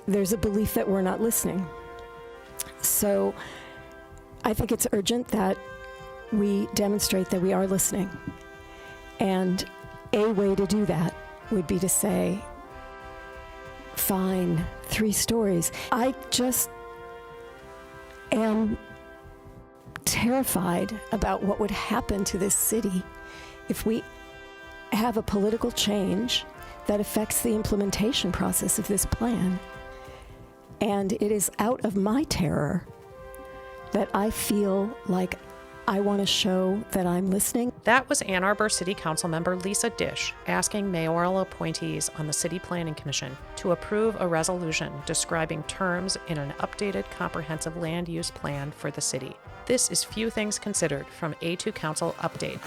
there's a belief that we're not listening. So I think it's urgent that we demonstrate that we are listening. And a way to do that would be to say, fine, 3 stories. I just am terrified about what would happen to this city if we have a political change that affects the implementation process of this plan. And it is out of my terror that I feel like I want to show that I'm listening. That was Ann Arbor City Council member Lisa Dish asking mayoral appointees on the City Planning Commission to approve a resolution describing terms in an updated comprehensive land use plan for the city. This is Few Things Considered from A2 Council Update.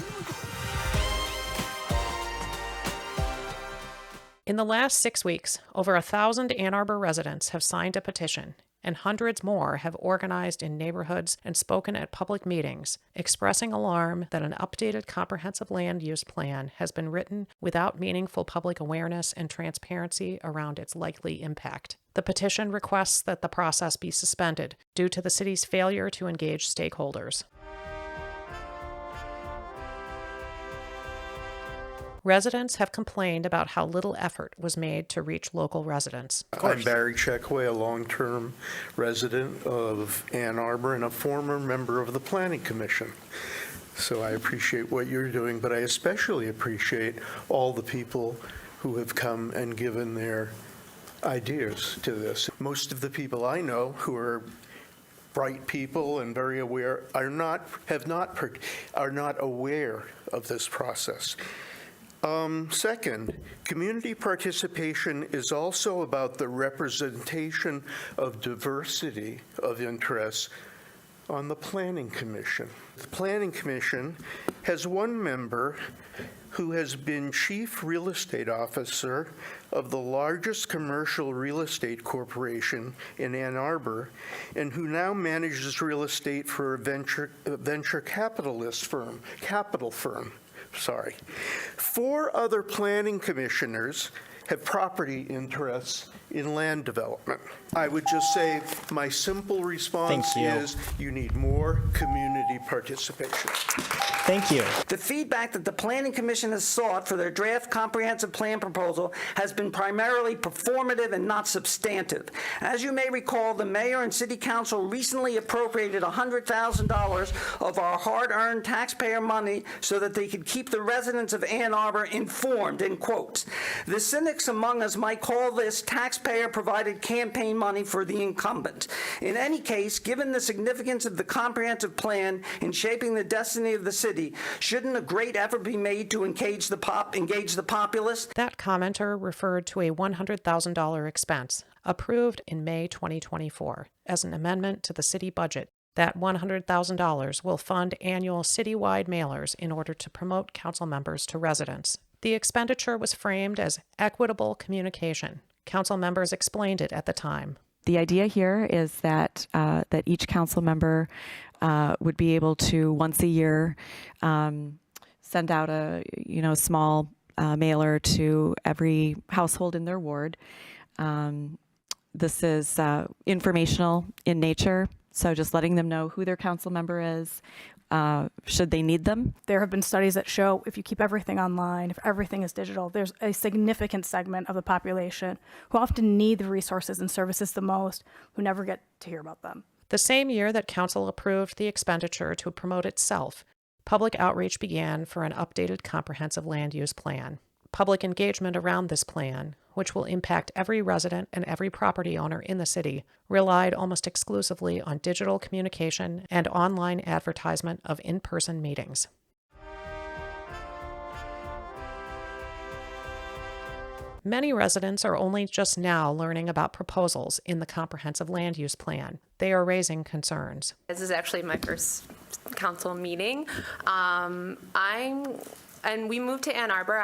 In the last 6 weeks, over 1,000 Ann Arbor residents have signed a petition, and hundreds more have organized in neighborhoods and spoken at public meetings, expressing alarm that an updated comprehensive land use plan has been written without meaningful public awareness and transparency around its likely impact. The petition requests that the process be suspended due to the city's failure to engage stakeholders. Residents have complained about how little effort was made to reach local residents. I'm Barry Checkway, a long-term resident of Ann Arbor and a former member of the Planning Commission. So I appreciate what you're doing, but I especially appreciate all the people who have come and given their ideas to this. Most of the people I know who are bright people and very aware are not aware of this process. Second, community participation is also about the representation of diversity of interests on the Planning Commission. The Planning Commission has one member who has been chief real estate officer of the largest commercial real estate corporation in Ann Arbor, and who now manages real estate for a venture capital firm. 4 other planning commissioners have property interests in land development. I would just say my simple response is you need more community participation. Thank you. The feedback that the Planning Commission has sought for their draft comprehensive plan proposal has been primarily performative and not substantive. As you may recall, the mayor and city council recently appropriated $100,000 of our hard-earned taxpayer money so that they could keep the residents of Ann Arbor informed, in quotes. The cynics among us might call this taxpayer-provided campaign money for the incumbent. In any case, given the significance of the comprehensive plan in shaping the destiny of the city, shouldn't a great effort be made to engage the populace? That commenter referred to a $100,000 expense approved in May 2024 as an amendment to the city budget. That $100,000 will fund annual citywide mailers in order to promote council members to residents. The expenditure was framed as equitable communication. Council members explained it at the time. The idea here is that each council member would be able to once a year send out a small mailer to every household in their ward. This is informational in nature, so just letting them know who their council member is, should they need them. There have been studies that show if you keep everything online, if everything is digital, there's a significant segment of the population who often need the resources and services the most, who never get to hear about them. The same year that council approved the expenditure to promote itself, public outreach began for an updated comprehensive land use plan. Public engagement around this plan, which will impact every resident and every property owner in the city, relied almost exclusively on digital communication and online advertisement of in-person meetings. Many residents are only just now learning about proposals in the comprehensive land use plan. They are raising concerns. This is actually my first council meeting. We moved to Ann Arbor.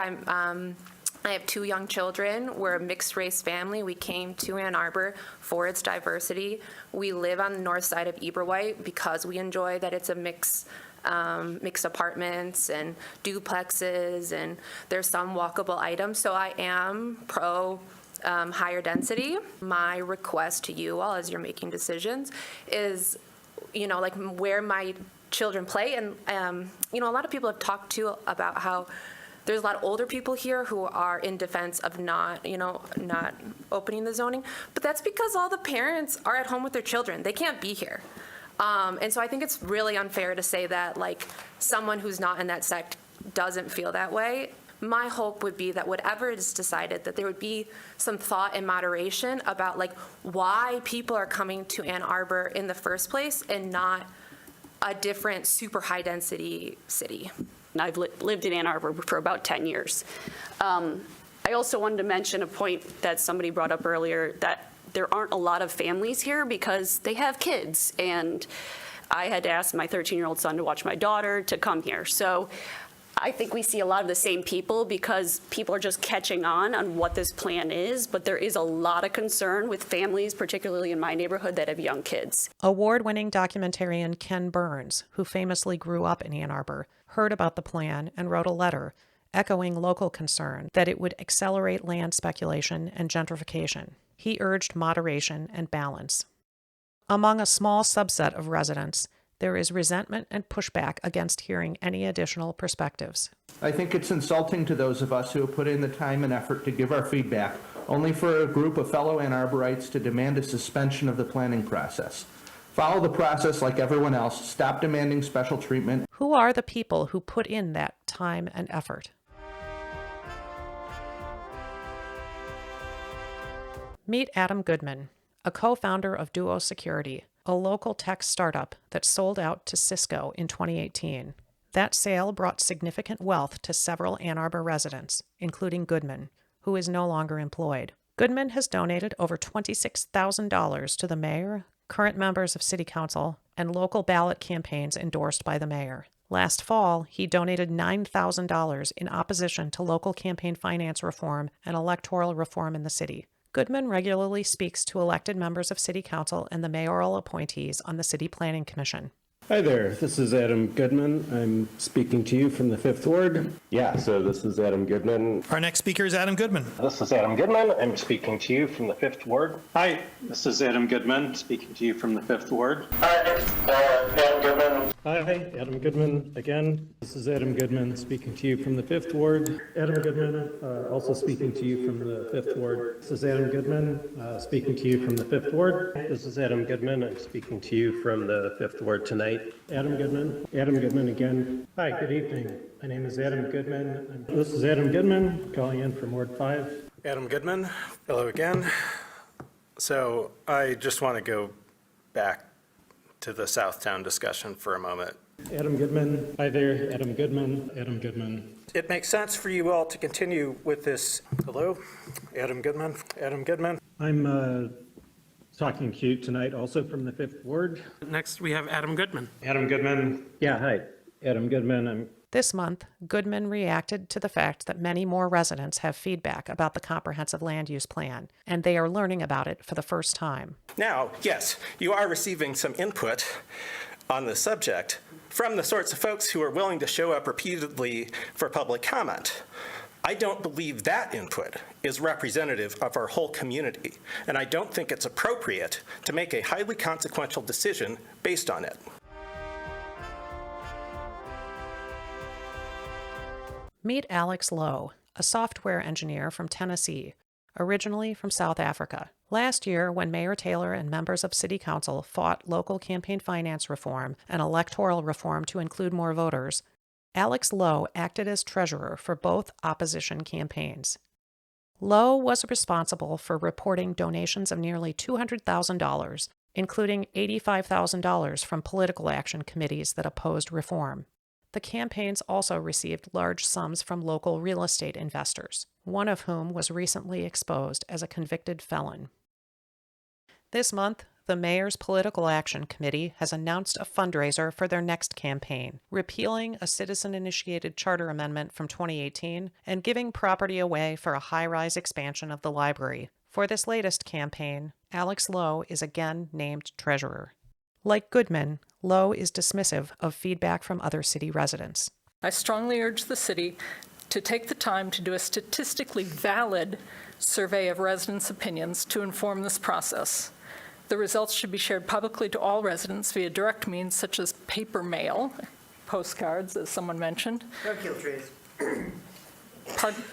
I have 2 young children. We're a mixed race family. We came to Ann Arbor for its diversity. We live on the north side of Eberwhite because we enjoy that it's a mixed apartments and duplexes, and there's some walkable items. So I am pro higher density. My request to you all as you're making decisions is, like where my children play. And, a lot of people have talked to about how there's a lot of older people here who are in defense of not opening the zoning. But that's because all the parents are at home with their children. They can't be here. And so I think it's really unfair to say that, like, someone who's not in that sect doesn't feel that way. My hope would be that whatever is decided, that there would be some thought and moderation about, like, why people are coming to Ann Arbor in the first place and not a different super high-density city. I've lived in Ann Arbor for about 10 years. I also wanted to mention a point that somebody brought up earlier, that there aren't a lot of families here because they have kids. And I had to ask my 13-year-old son to watch my daughter to come here. So I think we see a lot of the same people because people are just catching on what this plan is, but there is a lot of concern with families, particularly in my neighborhood, that have young kids. Award-winning documentarian Ken Burns, who famously grew up in Ann Arbor, heard about the plan and wrote a letter echoing local concern that it would accelerate land speculation and gentrification. He urged moderation and balance. Among a small subset of residents, there is resentment and pushback against hearing any additional perspectives. I think it's insulting to those of us who have put in the time and effort to give our feedback, only for a group of fellow Ann Arborites to demand a suspension of the planning process. Follow the process like everyone else. Stop demanding special treatment. Who are the people who put in that time and effort? Meet Adam Goodman, a co-founder of Duo Security, a local tech startup that sold out to Cisco in 2018. That sale brought significant wealth to several Ann Arbor residents, including Goodman, who is no longer employed. Goodman has donated over $26,000 to the mayor, current members of city council, and local ballot campaigns endorsed by the mayor. Last fall, he donated $9,000 in opposition to local campaign finance reform and electoral reform in the city. Goodman regularly speaks to elected members of city council and the mayoral appointees on the city planning commission. Hi there, this is Adam Goodman. I'm speaking to you from the 5th Ward. Yeah, so this is Adam Goodman. Our next speaker is Adam Goodman. This is Adam Goodman. I'm speaking to you from the 5th Ward. Hi, this is Adam Goodman, speaking to you from the 5th Ward. Hi, Adam Goodman. Hi, Adam Goodman again. This is Adam Goodman, speaking to you from the 5th Ward. Adam Goodman, also speaking to you from the 5th Ward. This is Adam Goodman, speaking to you from the 5th Ward. This is Adam Goodman. I'm speaking to you from the 5th Ward tonight. Adam Goodman again. Hi, good evening. My name is Adam Goodman. This is Adam Goodman calling in from Ward 5. Adam Goodman, hello again. So I just want to go back to the Southtown discussion for a moment. Adam Goodman, hi there, Adam Goodman. It makes sense for you all to continue with this. Hello, Adam Goodman. I'm talking to you tonight also from the 5th Ward. Next, we have Adam Goodman. Yeah, hi, Adam Goodman. This month, Goodman reacted to the fact that many more residents have feedback about the comprehensive land use plan, and they are learning about it for the first time. Now, yes, you are receiving some input on the subject from the sorts of folks who are willing to show up repeatedly for public comment. I don't believe that input is representative of our whole community, and I don't think it's appropriate to make a highly consequential decision based on it. Meet Alex Lowe, a software engineer from Tennessee, originally from South Africa. Last year, when Mayor Taylor and members of City Council fought local campaign finance reform and electoral reform to include more voters, Alex Lowe acted as treasurer for both opposition campaigns. Lowe was responsible for reporting donations of nearly $200,000, including $85,000 from political action committees that opposed reform. The campaigns also received large sums from local real estate investors, one of whom was recently exposed as a convicted felon. This month, the Mayor's Political Action Committee has announced a fundraiser for their next campaign, repealing a citizen-initiated charter amendment from 2018 and giving property away for a high-rise expansion of the library. For this latest campaign, Alex Lowe is again named treasurer. Like Goodman, Lowe is dismissive of feedback from other city residents. I strongly urge the city to take the time to do a statistically valid survey of residents' opinions to inform this process. The results should be shared publicly to all residents via direct means such as paper mail, postcards, as someone mentioned. Don't kill trees. Pardon?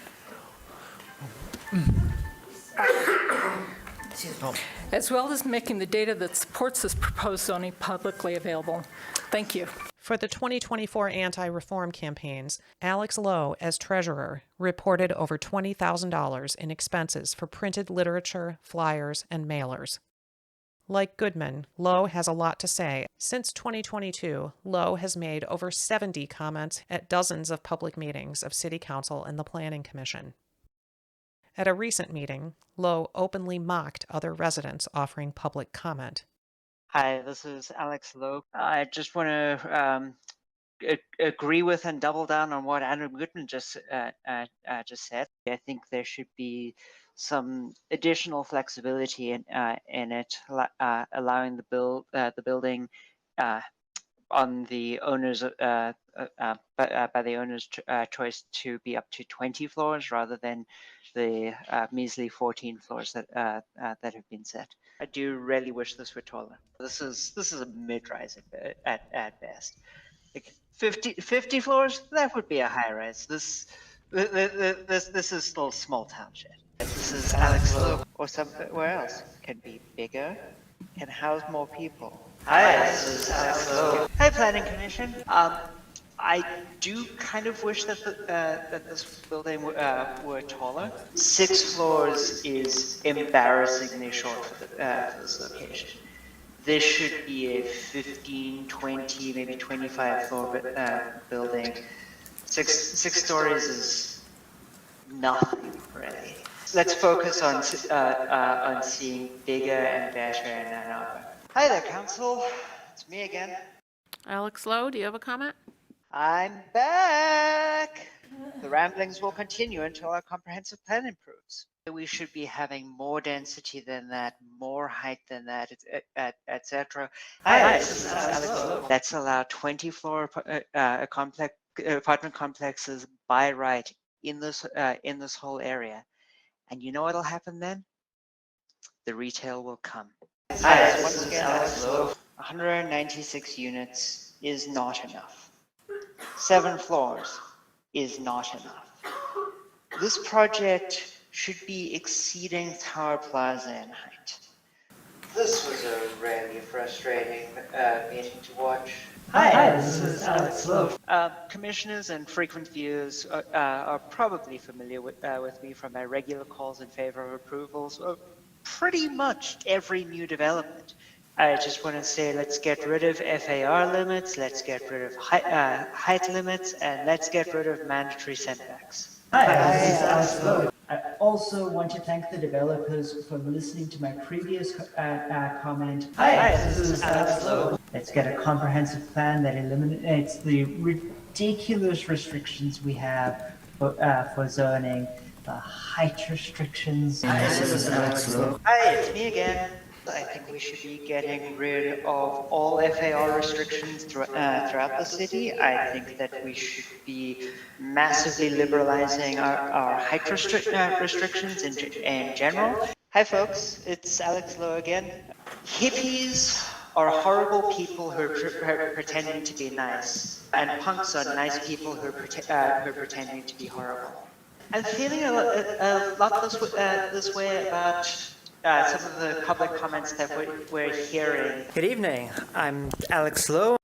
As well as making the data that supports this proposed zoning publicly available. Thank you. For the 2024 anti-reform campaigns, Alex Lowe, as treasurer, reported over $20,000 in expenses for printed literature, flyers, and mailers. Like Goodman, Lowe has a lot to say. Since 2022, Lowe has made over 70 comments at dozens of public meetings of City Council and the Planning Commission. At a recent meeting, Lowe openly mocked other residents offering public comment. Hi, this is Alex Lowe. I just want to agree with and double down on what Adam Goodman just said. I think there should be some additional flexibility in it, allowing the building on the owner's by the owner's choice to be up to 20 floors rather than the measly 14 floors that have been set. I do really wish this were taller. This is a mid-rise at best. Like 50 floors, that would be a high rise. This is still a small township. This is Alex Lowe, or somewhere else. Can be bigger, can house more people. Hi, this is Alex Lowe. Hi, Planning Commission. I do kind of wish that that this building were taller. 6 floors is embarrassingly short for this location. This should be a 15, 20, maybe 25 floor building. Six stories is nothing really. Let's focus on seeing bigger and better in Ann Arbor. Hi there, Council. It's me again. Alex Lowe, do you have a comment? I'm back. The ramblings will continue until our comprehensive plan improves. We should be having more density than that, more height than that, etc. Hi, this is Alex Lowe. Let's allow 20-floor apartment complexes by right in this whole area. And you know what'll happen then? The retail will come. Hi, once again, Alex Lowe. 196 units is not enough. 7 floors is not enough. This project should be exceeding Tower Plaza in height. This was a really frustrating meeting to watch. Hi, this is Alex Lowe. Commissioners and frequent viewers are probably familiar with me from my regular calls in favor of approvals of pretty much every new development. I just want to say let's get rid of FAR limits, let's get rid of height limits, and let's get rid of mandatory setbacks. Hi, this is Alex Lowe. I also want to thank the developers for listening to my previous comment. Hi, this is Alex Lowe. Let's get a comprehensive plan that eliminates the ridiculous restrictions we have for zoning, the height restrictions. Hi, this is Alex Lowe. Hi, it's me again. I think we should be getting rid of all FAR restrictions throughout the city. I think that we should be massively liberalizing our height restrictions in general. Hi folks, it's Alex Lowe again. Hippies are horrible people who are pretending to be nice, and punks are nice people who are pretending to be horrible. I'm feeling a lot this way about some of the public comments that we're hearing. Good evening. I'm Alex Lowe.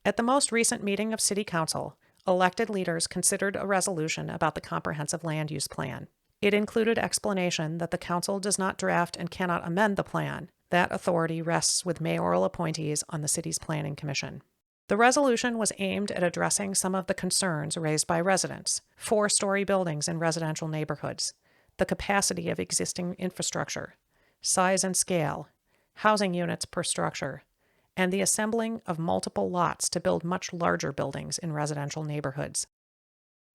At the most recent meeting of City Council, elected leaders considered a resolution about the comprehensive land use plan. It included explanation that the council does not draft and cannot amend the plan. That authority rests with mayoral appointees on the city's planning commission. The resolution was aimed at addressing some of the concerns raised by residents: 4-story buildings in residential neighborhoods, the capacity of existing infrastructure, size and scale, housing units per structure, and the assembling of multiple lots to build much larger buildings in residential neighborhoods.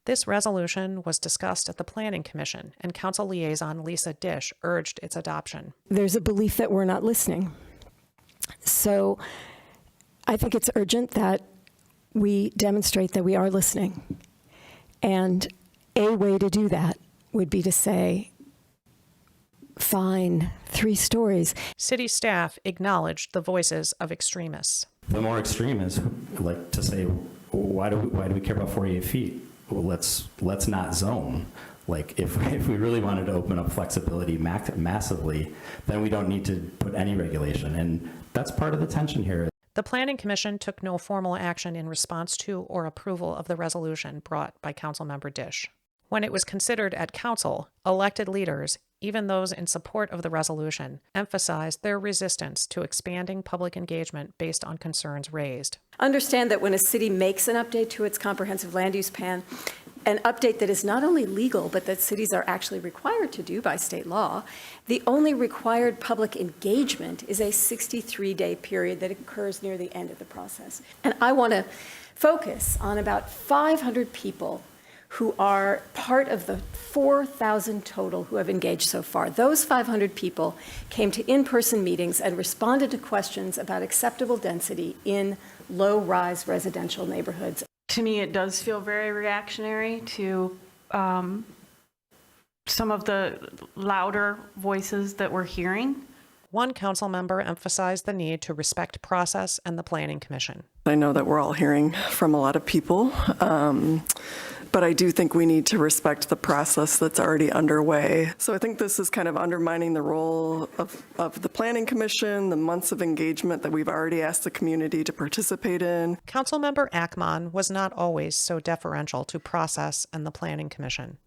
This resolution was discussed at the Planning Commission, and Council Liaison Lisa Dish urged its adoption. There's a belief that we're not listening. So I think it's urgent that we demonstrate that we are listening. And a way to do that would be to say, fine, 3 stories. City staff acknowledged the voices of extremists. The more extreme is like to say, why do we care about 48 feet? Well, let's not zone. Like if we really wanted to open up flexibility massively, then we don't need to put any regulation. And that's part of the tension here. The Planning Commission took no formal action in response to or approval of the resolution brought by Councilmember Dish. When it was considered at Council, elected leaders, even those in support of the resolution, emphasized their resistance to expanding public engagement based on concerns raised. Understand that when a city makes an update to its comprehensive land use plan, an update that is not only legal, but that cities are actually required to do by state law, the only required public engagement is a 63-day period that occurs near the end of the process. And I want to focus on about 500 people who are part of the 4,000 total who have engaged so far. Those 500 people came to in-person meetings and responded to questions about acceptable density in low-rise residential neighborhoods. To me, it does feel very reactionary to some of the louder voices that we're hearing. One council member emphasized the need to respect process and the Planning Commission. I know that we're all hearing from a lot of people, but I do think we need to respect the process that's already underway. So I think this is kind of undermining the role of the Planning Commission, the months of engagement that we've already asked the community to participate in. Councilmember Ackman was not always so deferential to process and the Planning Commission.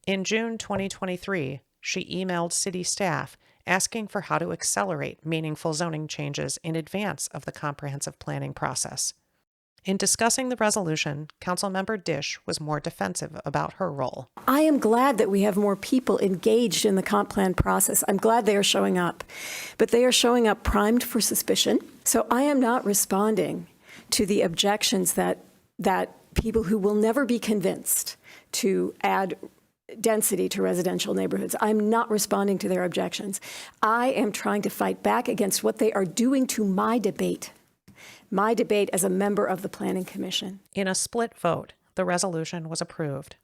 In June 2023, she emailed city staff asking for how to accelerate meaningful zoning changes in advance of the comprehensive planning process. In discussing the resolution, Councilmember Dish was more defensive about her role. I am glad that we have more people engaged in the comp plan process. I'm glad they are showing up, but they are showing up primed for suspicion. So I am not responding to the objections that people who will never be convinced to add density to residential neighborhoods. I'm not responding to their objections. I am trying to fight back against what they are doing to my debate as a member of the Planning Commission. In a split vote, the resolution was approved.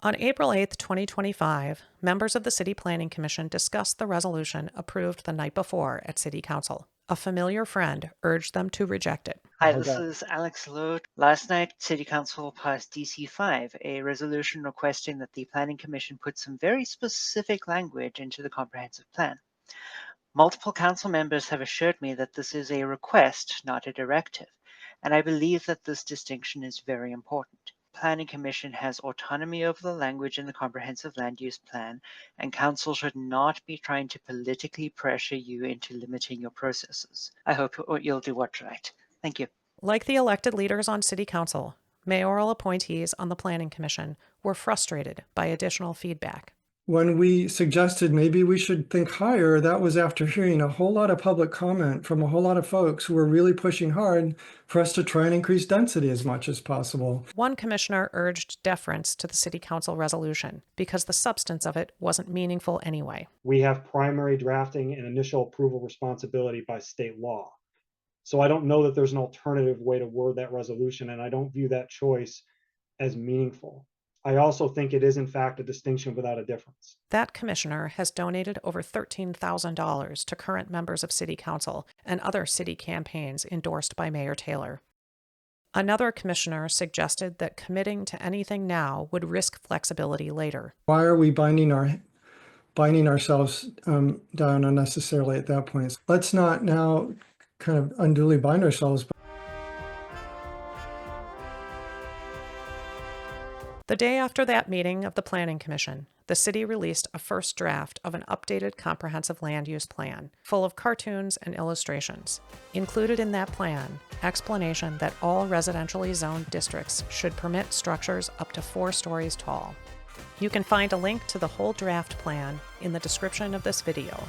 On April 8, 2025, members of the City Planning Commission discussed the resolution approved the night before at City Council. A familiar friend urged them to reject it. Hi, this is Alex Lowe. Last night, City Council passed DC5, a resolution requesting that the Planning Commission put some very specific language into the comprehensive plan. Multiple council members have assured me that this is a request, not a directive, and I believe that this distinction is very important. Planning Commission has autonomy over the language in the comprehensive land use plan, and council should not be trying to politically pressure you into limiting your processes. I hope you'll do what's right. Thank you. Like the elected leaders on City Council, mayoral appointees on the Planning Commission were frustrated by additional feedback. When we suggested maybe we should think higher, that was after hearing a whole lot of public comment from a whole lot of folks who were really pushing hard for us to try and increase density as much as possible. One commissioner urged deference to the City Council resolution because the substance of it wasn't meaningful anyway. We have primary drafting and initial approval responsibility by state law. So I don't know that there's an alternative way to word that resolution, and I don't view that choice as meaningful. I also think it is, in fact, a distinction without a difference. That commissioner has donated over $13,000 to current members of City Council and other city campaigns endorsed by Mayor Taylor. Another commissioner suggested that committing to anything now would risk flexibility later. Why are we binding ourselves down unnecessarily at that point? Let's not now kind of unduly bind ourselves. The day after that meeting of the Planning Commission, the city released a first draft of an updated comprehensive land use plan, full of cartoons and illustrations. Included in that plan, explanation that all residentially zoned districts should permit structures up to 4 stories tall. You can find a link to the whole draft plan in the description of this video.